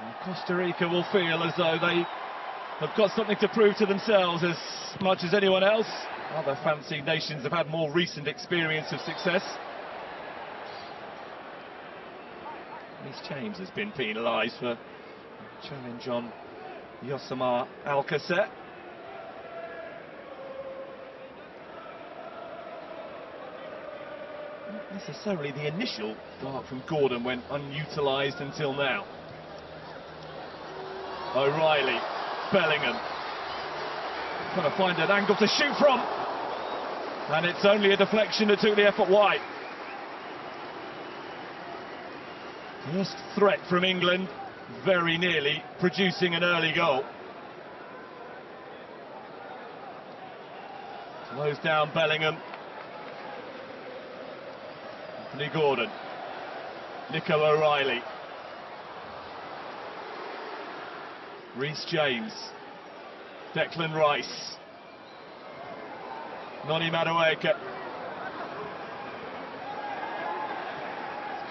And Costa Rica will feel as though they have got something to prove to themselves as much as anyone else. Other fancy nations have had more recent experience of success. Reece James has been penalised for a challenge on Yosemar Alcacer. Not necessarily the initial dart from Gordon went unutilised until now. O'Reilly, Bellingham, trying to find an angle to shoot from, and it's only a deflection that took the effort wide. First threat from England, very nearly producing an early goal. Slows down Bellingham. Anthony Gordon, Nico O'Reilly, Reece James, Declan Rice, Noni Madueke.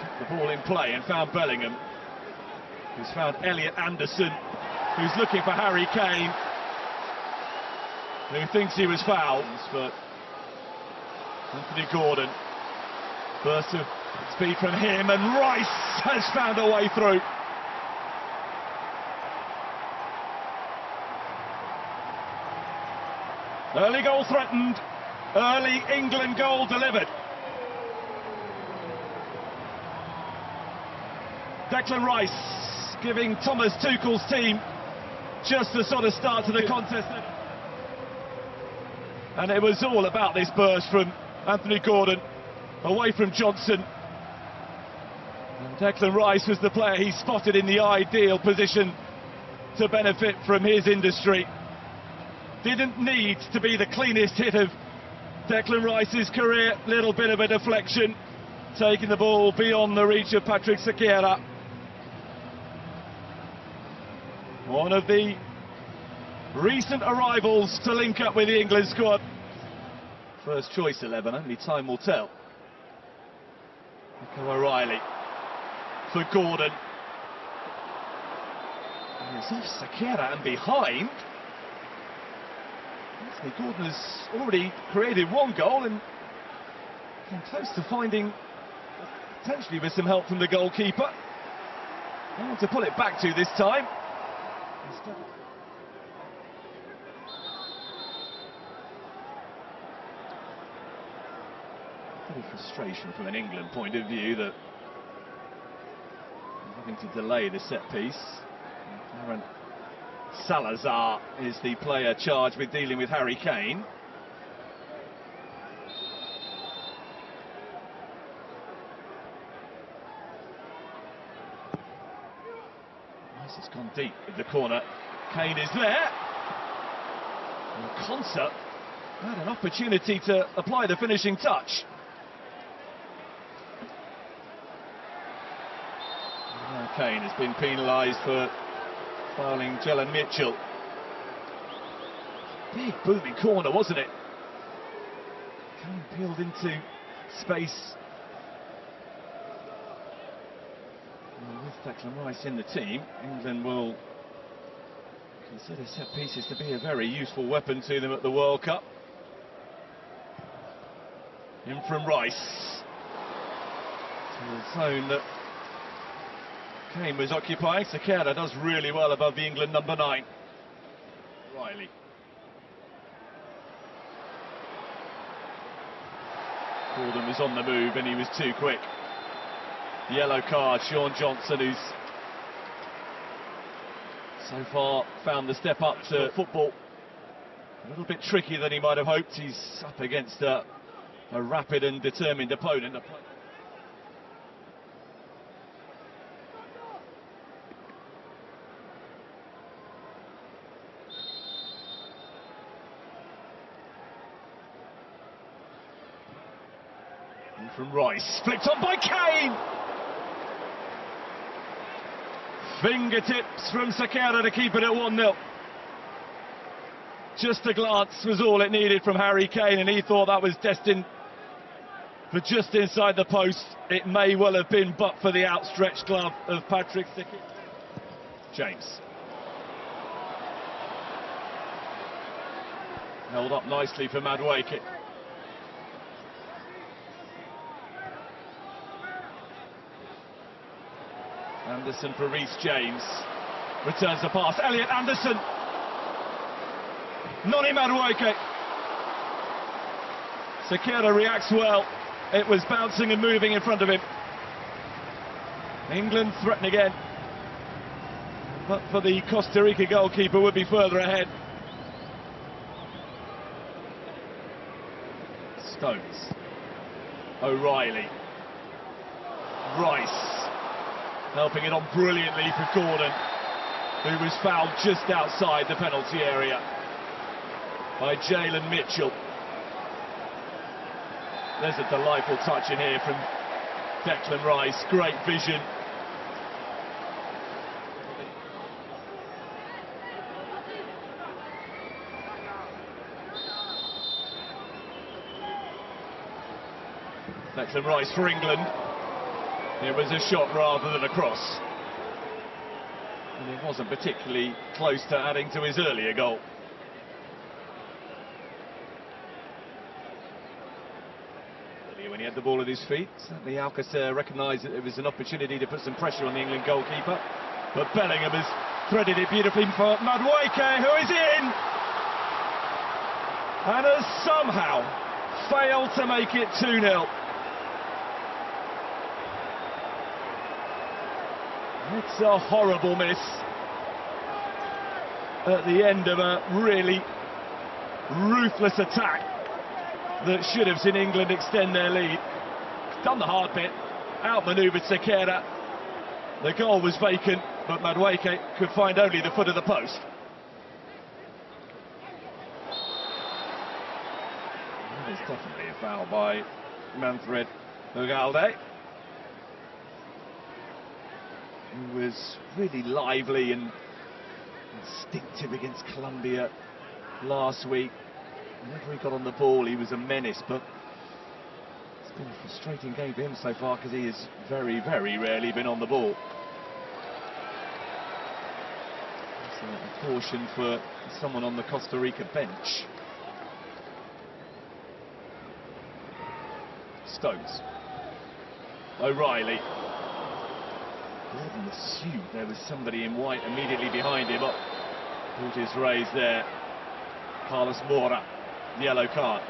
Kept the ball in play and found Bellingham, who's found Elliot Anderson, who's looking for Harry Kane, who thinks he was fouled. But Anthony Gordon, burst of speed from him, and Rice has found a way through. Early goal threatened, early England goal delivered. Declan Rice giving Thomas Tuchel's team just the sort of start to the contest. And it was all about this burst from Anthony Gordon, away from Johnson. And Declan Rice was the player he spotted in the ideal position to benefit from his industry. Didn't need to be the cleanest hit of Declan Rice's career. Little bit of a deflection, taking the ball beyond the reach of Patrick Sequeira. One of the recent arrivals to link up with the England squad. First choice 11, only time will tell. Nico O'Reilly for Gordon. He's off Sequeira and behind. Anthony Gordon has already created one goal and came close to finding, potentially with some help from the goalkeeper. No one to pull it back to this time. Instead, pretty frustration from an England point of view that having to delay the set piece. Aaron Salazar is the player charged with dealing with Harry Kane. Rice has gone deep with the corner. Kane is there. And Concert had an opportunity to apply the finishing touch. Now Kane has been penalised for fouling Jelen Mitchell. Big booming corner, wasn't it? Kane peeled into space. And with Declan Rice in the team, England will consider set pieces to be a very useful weapon to them at the World Cup. In from Rice to the zone that Kane was occupying. Sequeira does really well above the England number 9. Riley. Gordon was on the move and he was too quick. Yellow card, Sean Johnson, who's so far found the step up to football a little bit trickier than he might have hoped. He's up against a rapid and determined opponent. And from Rice, flicked on by Kane! Fingertips from Sequeira to keep it at 1-0. Just a glance was all it needed from Harry Kane, and he thought that was destined for just inside the post. It may well have been, but for the outstretched glove of Patrick Sequeira. James. Held up nicely for Madueke. Anderson for Reece James. Returns the pass. Elliot Anderson. Noni Madueke. Sekera reacts well. It was bouncing and moving in front of him. England threaten again. But for the Costa Rica goalkeeper would be further ahead. Stones. O'Reilly. Rice. Helping it on brilliantly for Gordon, who was fouled just outside the penalty area by Jalen Mitchell. There's a delightful touch in here from Declan Rice, great vision. Declan Rice for England. It was a shot rather than a cross. And it wasn't particularly close to adding to his earlier goal. Earlier when he had the ball at his feet, certainly Alcacer recognised that it was an opportunity to put some pressure on the England goalkeeper. But Bellingham has threaded it beautifully for Madueke, who is in! And has somehow failed to make it 2-0. It's a horrible miss at the end of a really ruthless attack that should have seen England extend their lead. Done the hard bit, outmanoeuvred Sekera. The goal was vacant, but Madueke could find only the foot of the post. There's definitely a foul by Manfred Ugalde, who was really lively and instinctive against Colombia last week. Whenever he got on the ball, he was a menace, but it's been a frustrating game for him so far because he has very, very rarely been on the ball. So a caution for someone on the Costa Rica bench. Stones. O'Reilly. Gordon assumed there was somebody in white immediately behind him. Boot is raised there. Carlos Mora, yellow card.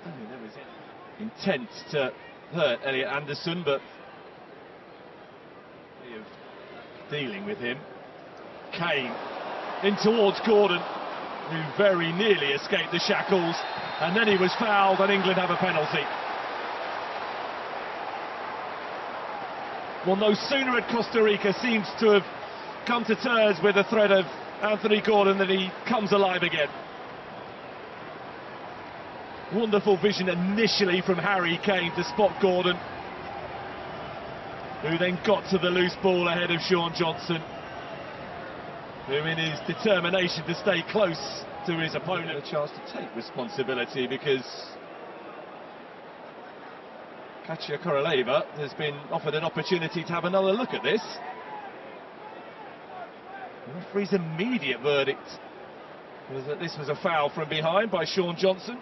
I mean, there was intent to hurt Elliot Anderson, but dealing with him. Kane in towards Gordon, who very nearly escaped the shackles, and then he was fouled, and England have a penalty. Well, no sooner had Costa Rica seems to have come to terms with the threat of Anthony Gordon than he comes alive again. Wonderful vision initially from Harry Kane to spot Gordon, who then got to the loose ball ahead of Sean Johnson, who in his determination to stay close to his opponent, a chance to take responsibility, because Katia Koroleva has been offered an opportunity to have another look at this. The referee's immediate verdict was that this was a foul from behind by Sean Johnson.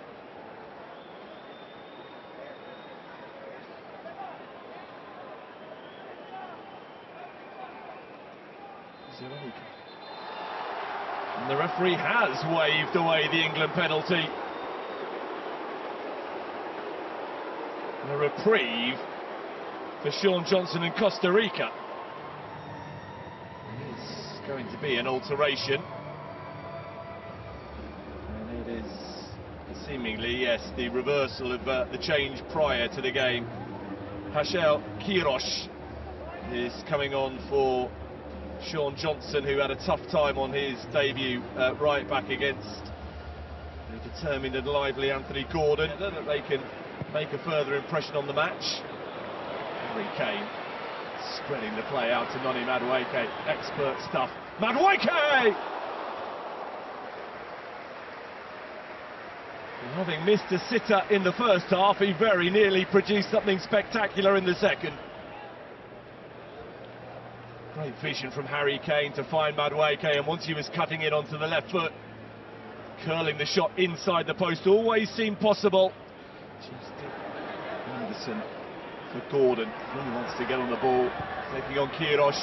And the referee has waved away the England penalty. And a reprieve for Sean Johnson and Costa Rica. It's going to be an alteration. And it is seemingly, yes, the reversal of the change prior to the game. Hachel Quiroz is coming on for Sean Johnson, who had a tough time on his debut right back against the determined and lively Anthony Gordon, that they can make a further impression on the match. Harry Kane spreading the play out to Noni Madueke. Expert stuff. Madueke! Having missed a sitter in the first half, he very nearly produced something spectacular in the second. Great vision from Harry Kane to find Madueke, and once he was cutting in onto the left foot, curling the shot inside the post always seemed possible. Anderson for Gordon, he wants to get on the ball, taking on Kirosh.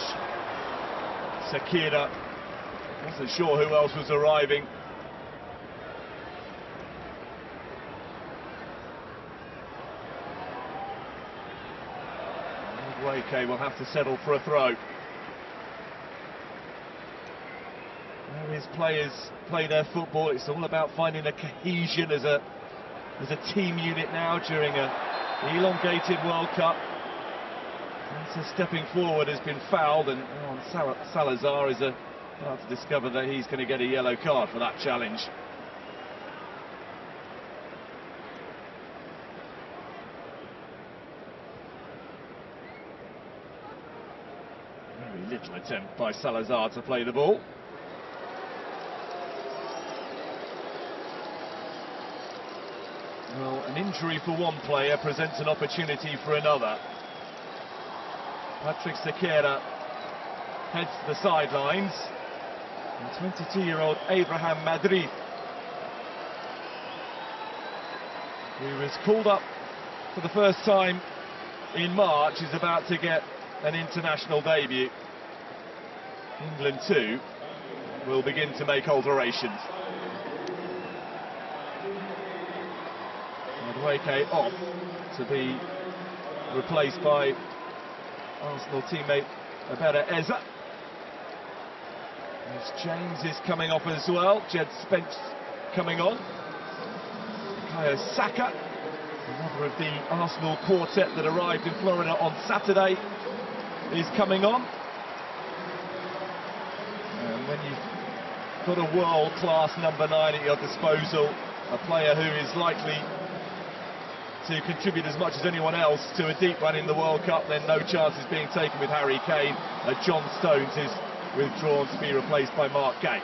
Sakira, wasn't sure who else was arriving. Madueke will have to settle for a throw. Where his players play their football, it's all about finding a cohesion as a team unit now during an elongated World Cup. So stepping forward has been fouled, and Salazar is about to discover that he's going to get a yellow card for that challenge. Very little attempt by Salazar to play the ball. Well, an injury for one player presents an opportunity for another. Patrick Sakira heads to the sidelines. And 22-year-old Abraham Madrid, who was called up for the first time in March, is about to get an international debut. England too will begin to make alterations. Madueke off to be replaced by Arsenal teammate Abera Eza. James is coming off as well. Jed Spence coming on. Kayo Saka, another of the Arsenal quartet that arrived in Florida on Saturday, is coming on. And when you've got a world-class number 9 at your disposal, a player who is likely to contribute as much as anyone else to a deep run in the World Cup, then no chance is being taken with Harry Kane. John Stones is withdrawn to be replaced by Mark Gay.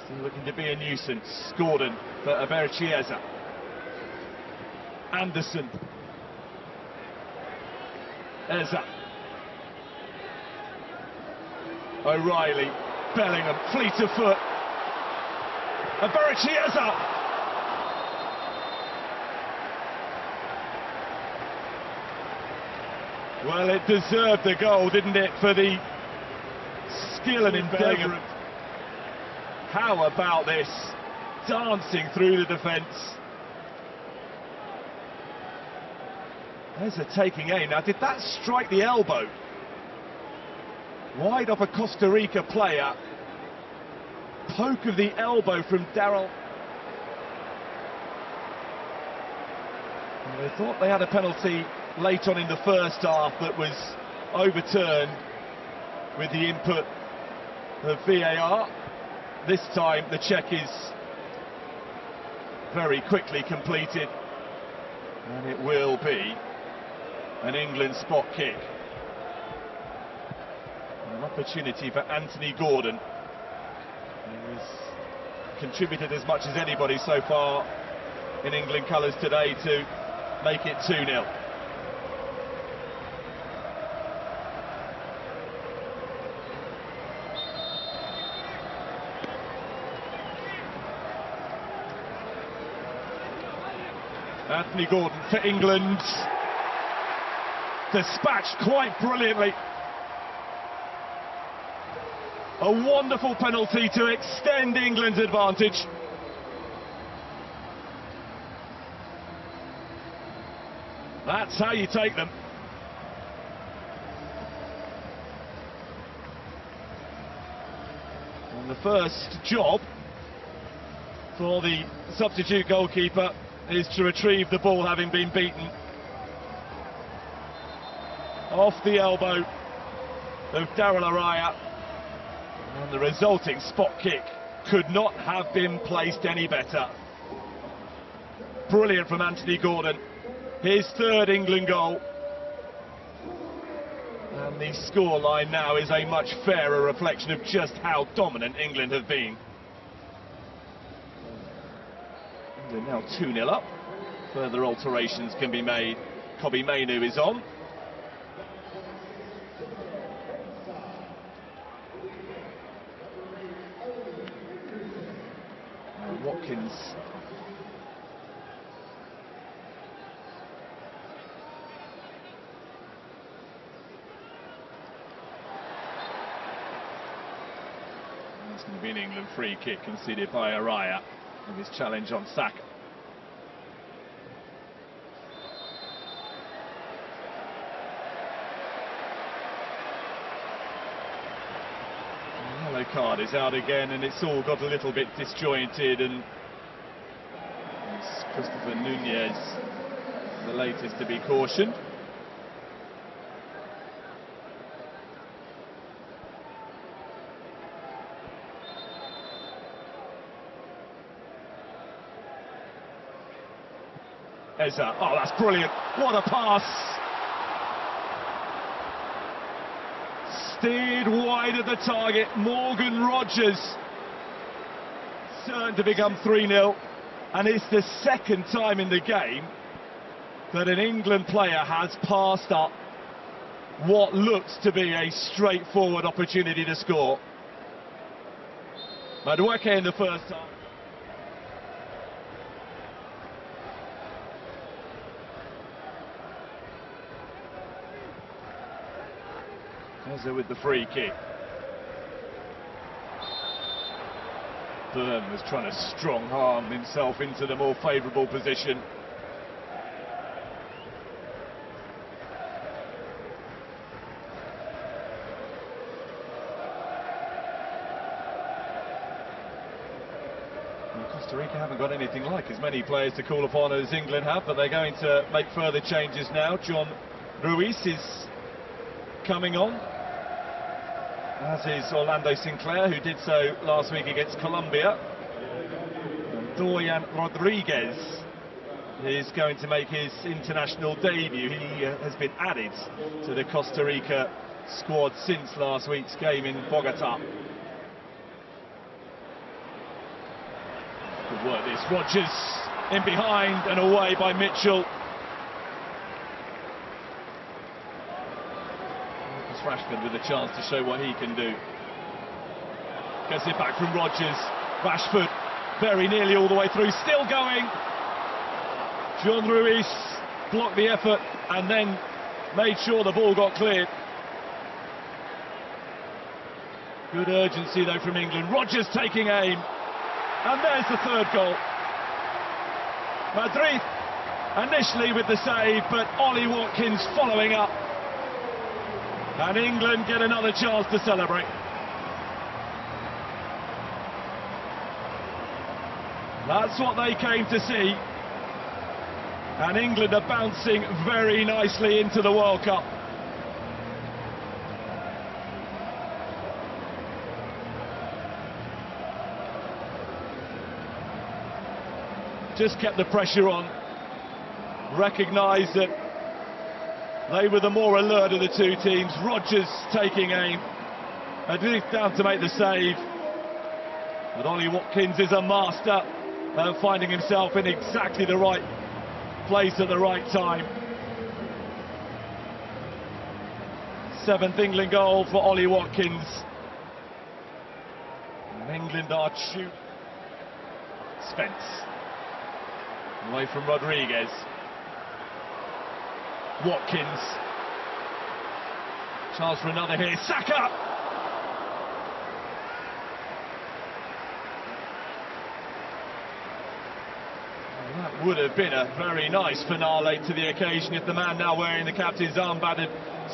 Still looking to be a nuisance. Gordon for Aberchieza. Anderson. Eza. O'Reilly. Bellingham. Fleet of foot. Aberchieza. Well, it deserved a goal, didn't it, for the skill and endeavour. How about this? Dancing through the defence. There's a taking aim. Now, did that strike the elbow? Wide off a Costa Rica player. Poke of the elbow from Daryl. They thought they had a penalty late on in the first half that was overturned with the input of VAR. This time the check is very quickly completed, and it will be an England spot kick. An opportunity for Anthony Gordon, who has contributed as much as anybody so far in England colours today to make it 2-0. Anthony Gordon for England, dispatched quite brilliantly. A wonderful penalty to extend England's advantage. That's how you take them. And the first job for the substitute goalkeeper is to retrieve the ball having been beaten. Off the elbow of Daryl Araya. And the resulting spot kick could not have been placed any better. Brilliant from Anthony Gordon. His third England goal. And the scoreline now is a much fairer reflection of just how dominant England have been. They're now 2-0 up. Further alterations can be made. Kobbie Mainoo is on. Watkins. It's going to be an England free kick conceded by Araya with his challenge on Saka. The yellow card is out again, and it's all got a little bit disjointed, and it's Christopher Nunez, the latest to be cautioned. Eza, oh, that's brilliant. What a pass. Steered wide of the target. Morgan Rogers. Certain to become 3-0. And it's the second time in the game that an England player has passed up what looks to be a straightforward opportunity to score. Madueke in the first half. Eza with the free kick. Byrne was trying to strong-arm himself into the more favourable position. Well, Costa Rica haven't got anything like as many players to call upon as England have, but they're going to make further changes now. John Ruiz is coming on, as is Orlando Sinclair, who did so last week against Colombia. And Dorian Rodriguez is going to make his international debut. He has been added to the Costa Rica squad since last week's game in Bogota. Good work this. Rogers in behind and away by Mitchell. Rashford with a chance to show what he can do. Gets it back from Rogers. Rashford very nearly all the way through, still going. John Ruiz blocked the effort and then made sure the ball got cleared. Good urgency though from England. Rogers taking aim, and there's the third goal. Madrid initially with the save, but Ollie Watkins following up. And England get another chance to celebrate. That's what they came to see. And England are bouncing very nicely into the World Cup. Just kept the pressure on. Recognised that they were the more alert of the two teams. Rogers taking aim. Madrid down to make the save. But Ollie Watkins is a master of finding himself in exactly the right place at the right time. 7th England goal for Ollie Watkins. And England are shooting. Spence. Away from Rodriguez. Watkins. Chance for another here. Saka! Well, that would have been a very nice finale to the occasion if the man now wearing the captain's armband had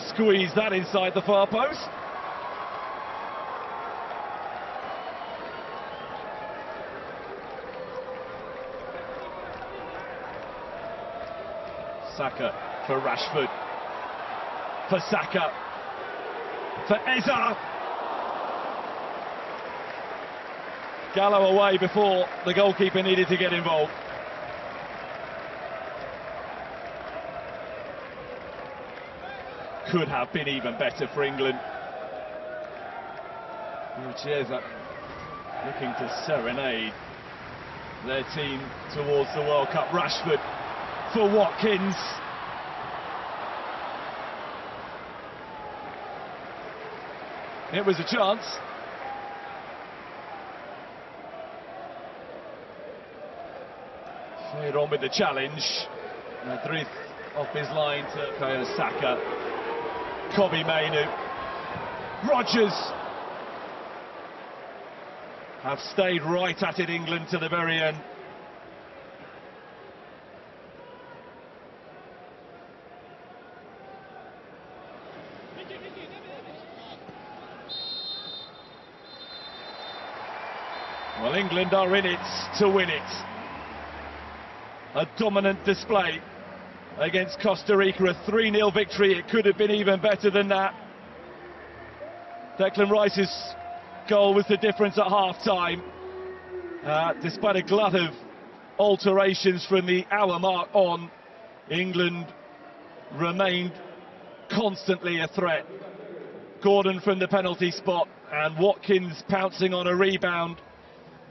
squeezed that inside the far post. Saka for Rashford, for Saka, for Eza. Gallo away before the goalkeeper needed to get involved. Could have been even better for England. Chiesa looking to serenade their team towards the World Cup. Rashford for Watkins. It was a chance. Straight on with the challenge. Madrid off his line to Bukayo Saka. Kobbie Mainoo. Rodgers have stayed right at it, England, to the very end. Well, England are in it to win it. A dominant display against Costa Rica, a 3-0 victory. It could have been even better than that. Declan Rice's goal was the difference at half-time. Despite a glut of alterations from the hour mark on, England remained constantly a threat. Gordon from the penalty spot and Watkins pouncing on a rebound.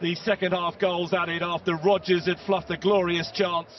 The second half goals added after Rodgers had fluffed a glorious chance.